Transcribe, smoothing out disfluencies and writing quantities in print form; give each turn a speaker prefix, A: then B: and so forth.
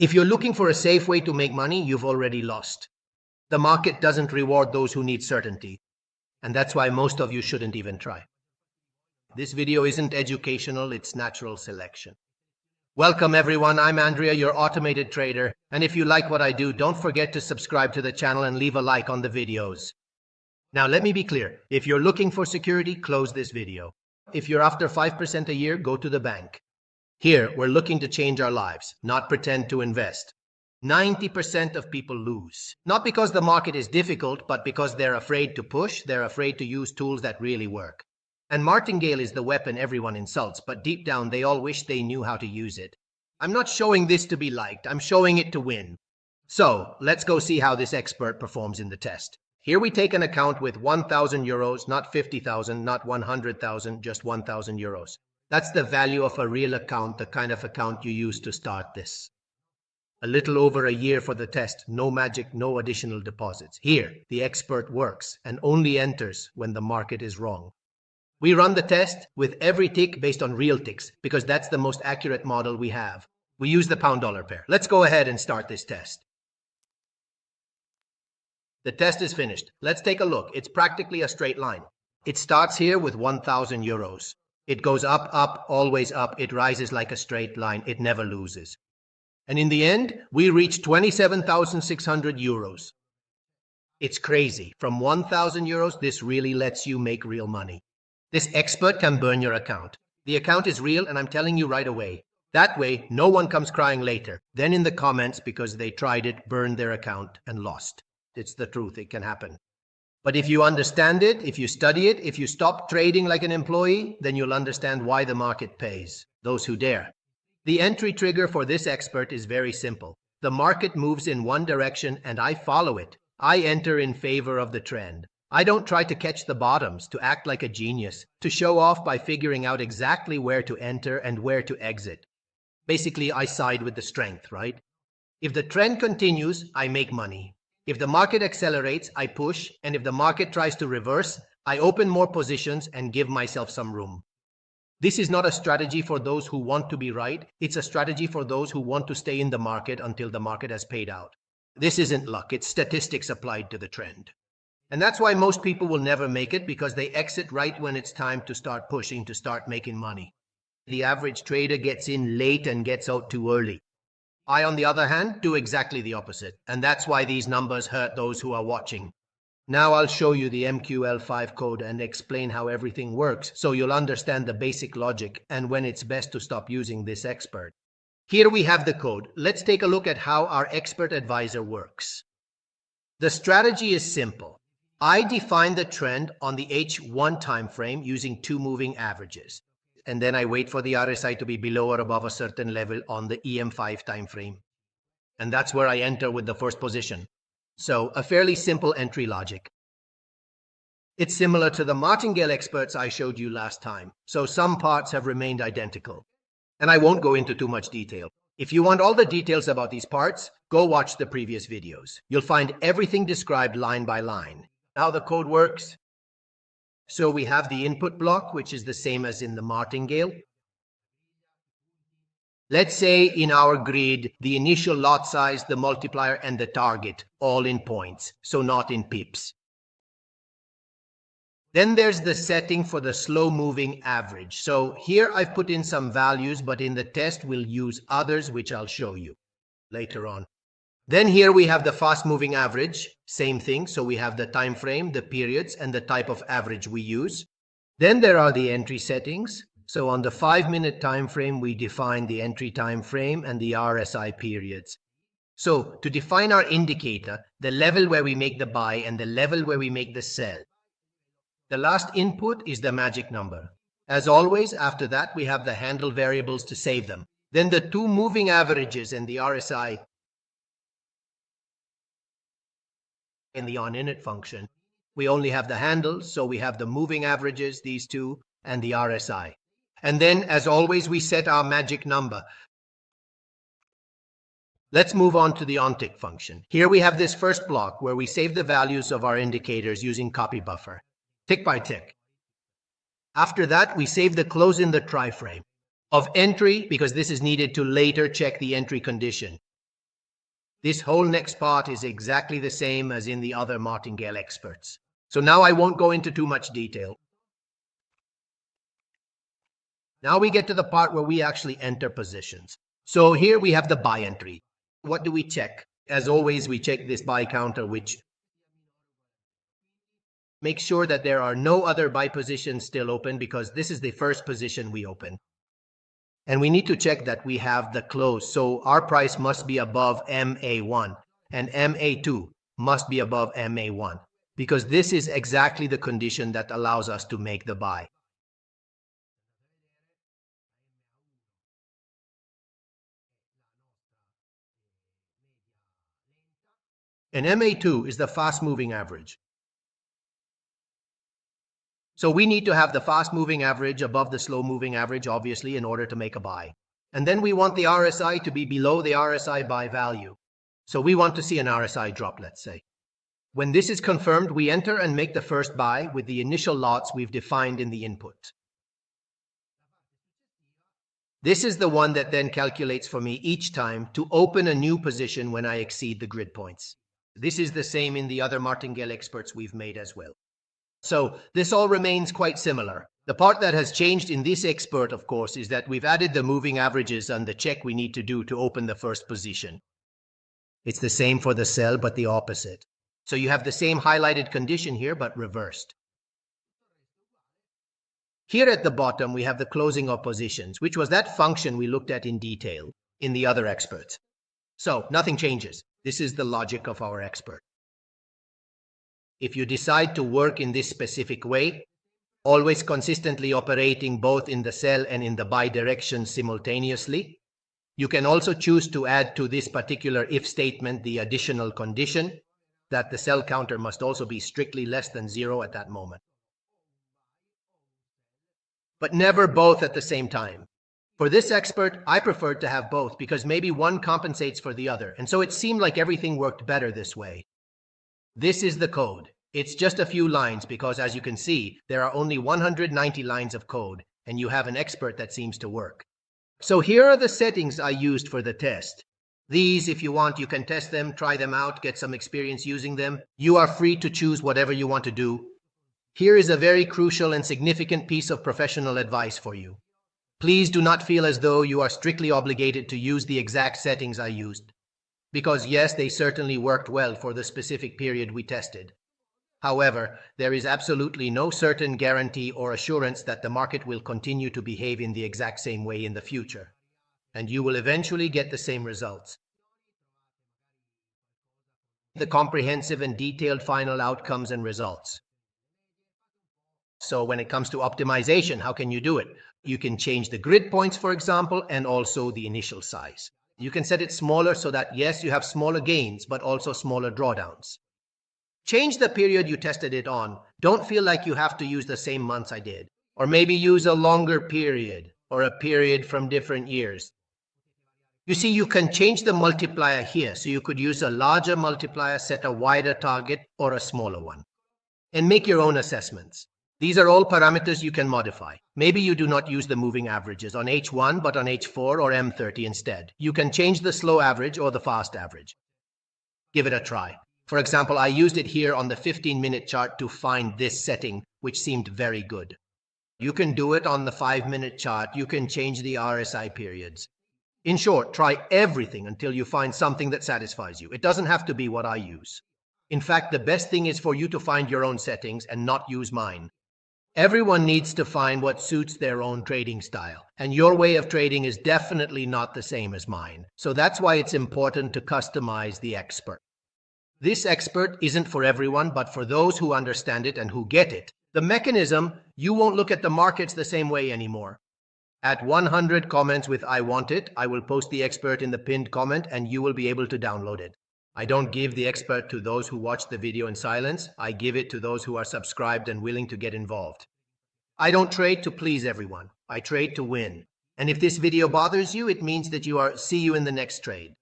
A: If you're looking for a safe way to make money, you've already lost. The market doesn't reward those who need certainty, and that's why most of you shouldn't even try. This video isn't educational, it's natural selection. Welcome everyone, I'm Andrea, your automated trader, and if you like what I do, don't forget to subscribe to the channel and leave a like on the videos. Now let me be clear, if you're looking for security, close this video. If you're after 5% a year, go to the bank. Here, we're looking to change our lives, not pretend to invest. 90% of people lose. Not because the market is difficult, but because they're afraid to push, they're afraid to use tools that really work. And martingale is the weapon everyone insults, but deep down they all wish they knew how to use it. I'm not showing this to be liked, I'm showing it to win. So, let's go see how this expert performs in the test. Here we take an account with 1,000 euros, not 50,000, not 100,000, just 1,000 euros. That's the value of a real account, the kind of account you use to start this. A little over a year for the test, no magic, no additional deposits. Here, the expert works and only enters when the market is wrong. We run the test with every tick based on real ticks because that's the most accurate model we have. We use the pound-dollar pair. Let's go ahead and start this test. The test is finished. Let's take a look. It's practically a straight line. It starts here with 1,000 euros. It goes up, up, always up. It rises like a straight line. It never loses. And in the end, we reach 27,600 euros. It's crazy. From 1,000 euros, this really lets you make real money. This expert can burn your account. The account is real, and I'm telling you right away. That way, no one comes crying later. Then in the comments, because they tried it, burned their account, and lost. It's the truth. It can happen. But if you understand it, if you study it, if you stop trading like an employee, then you'll understand why the market pays. Those who dare. The entry trigger for this expert is very simple. The market moves in one direction and I follow it. I enter in favor of the trend. I don't try to catch the bottoms, to act like a genius, to show off by figuring out exactly where to enter and where to exit. Basically, I side with the strength, right? If the trend continues, I make money. If the market accelerates, I push, and if the market tries to reverse, I open more positions and give myself some room. This is not a strategy for those who want to be right. It's a strategy for those who want to stay in the market until the market has paid out. This isn't luck, it's statistics applied to the trend. And that's why most people will never make it, because they exit right when it's time to start pushing, to start making money. The average trader gets in late and gets out too early. I, on the other hand, do exactly the opposite, and that's why these numbers hurt those who are watching. Now I'll show you the MQL5 code and explain how everything works, so you'll understand the basic logic and when it's best to stop using this expert. Here we have the code. Let's take a look at how our expert advisor works. The strategy is simple. I define the trend on the H1 time frame using two moving averages. And then I wait for the RSI to be below or above a certain level on the EM5 time frame. And that's where I enter with the first position. So, a fairly simple entry logic. It's similar to the martingale experts I showed you last time, so some parts have remained identical. And I won't go into too much detail. If you want all the details about these parts, go watch the previous videos. You'll find everything described line by line. How the code works. So we have the input block, which is the same as in the martingale. Let's say in our grid, the initial lot size, the multiplier, and the target, all in points, so not in pips. Then there's the setting for the slow-moving average. So here I've put in some values, but in the test we'll use others, which I'll show you later on. Then here we have the fast-moving average, same thing, so we have the time frame, the periods, and the type of average we use. Then there are the entry settings. So on the 5-minute time frame, we define the entry time frame and the RSI periods. So to define our indicator, the level where we make the buy and the level where we make the sell. The last input is the magic number. As always, after that, we have the handle variables to save them. Then the two moving averages and the RSI in the onInit function. We only have the handles, so we have the moving averages, these two, and the RSI. And then, as always, we set our magic number. Let's move on to the onTick function. Here we have this first block where we save the values of our indicators using copy buffer, tick by tick. After that, we save the close in the try frame of entry because this is needed to later check the entry condition. This whole next part is exactly the same as in the other martingale experts. So now I won't go into too much detail. Now we get to the part where we actually enter positions. So here we have the buy entry. What do we check? As always, we check this buy counter, which makes sure that there are no other buy positions still open, because this is the first position we open. And we need to check that we have the close. So our price must be above MA1 and MA2 must be above MA1, because this is exactly the condition that allows us to make the buy. And MA2 is the fast moving average. So we need to have the fast moving average above the slow moving average, obviously, in order to make a buy. And then we want the RSI to be below the RSI buy value. So we want to see an RSI drop, let's say. When this is confirmed, we enter and make the first buy with the initial lots we've defined in the input. This is the one that then calculates for me each time to open a new position when I exceed the grid points. This is the same in the other martingale experts we've made as well. So this all remains quite similar. The part that has changed in this expert, of course, is that we've added the moving averages and the check we need to do to open the first position. It's the same for the sell, but the opposite. So you have the same highlighted condition here, but reversed. Here at the bottom, we have the closing of positions, which was that function we looked at in detail in the other experts. So nothing changes. This is the logic of our expert. If you decide to work in this specific way, always consistently operating both in the sell and in the buy direction simultaneously, you can also choose to add to this particular if statement the additional condition that the sell counter must also be strictly less than 0 at that moment. But never both at the same time. For this expert, I preferred to have both because maybe one compensates for the other, and so it seemed like everything worked better this way. This is the code. It's just a few lines because, as you can see, there are only 190 lines of code, and you have an expert that seems to work. So here are the settings I used for the test. These, if you want, you can test them, try them out, get some experience using them. You are free to choose whatever you want to do. Here is a very crucial and significant piece of professional advice for you. Please do not feel as though you are strictly obligated to use the exact settings I used, because yes, they certainly worked well for the specific period we tested. However, there is absolutely no certain guarantee or assurance that the market will continue to behave in the exact same way in the future, and you will eventually get the same results. The comprehensive and detailed final outcomes and results. So when it comes to optimization, how can you do it? You can change the grid points, for example, and also the initial size. You can set it smaller so that, yes, you have smaller gains, but also smaller drawdowns. Change the period you tested it on. Don't feel like you have to use the same months I did. Or maybe use a longer period, or a period from different years. You see, you can change the multiplier here, so you could use a larger multiplier, set a wider target, or a smaller one. And make your own assessments. These are all parameters you can modify. Maybe you do not use the moving averages on H1, but on H4 or M30 instead. You can change the slow average or the fast average. Give it a try. For example, I used it here on the 15-minute chart to find this setting, which seemed very good. You can do it on the 5-minute chart. You can change the RSI periods. In short, try everything until you find something that satisfies you. It doesn't have to be what I use. In fact, the best thing is for you to find your own settings and not use mine. Everyone needs to find what suits their own trading style, and your way of trading is definitely not the same as mine. So that's why it's important to customize the expert. This expert isn't for everyone, but for those who understand it and who get it. The mechanism, you won't look at the markets the same way anymore. At 100 comments with I want it, I will post the expert in the pinned comment and you will be able to download it. I don't give the expert to those who watch the video in silence. I give it to those who are subscribed and willing to get involved. I don't trade to please everyone. I trade to win. And if this video bothers you, it means that see you in the next trade.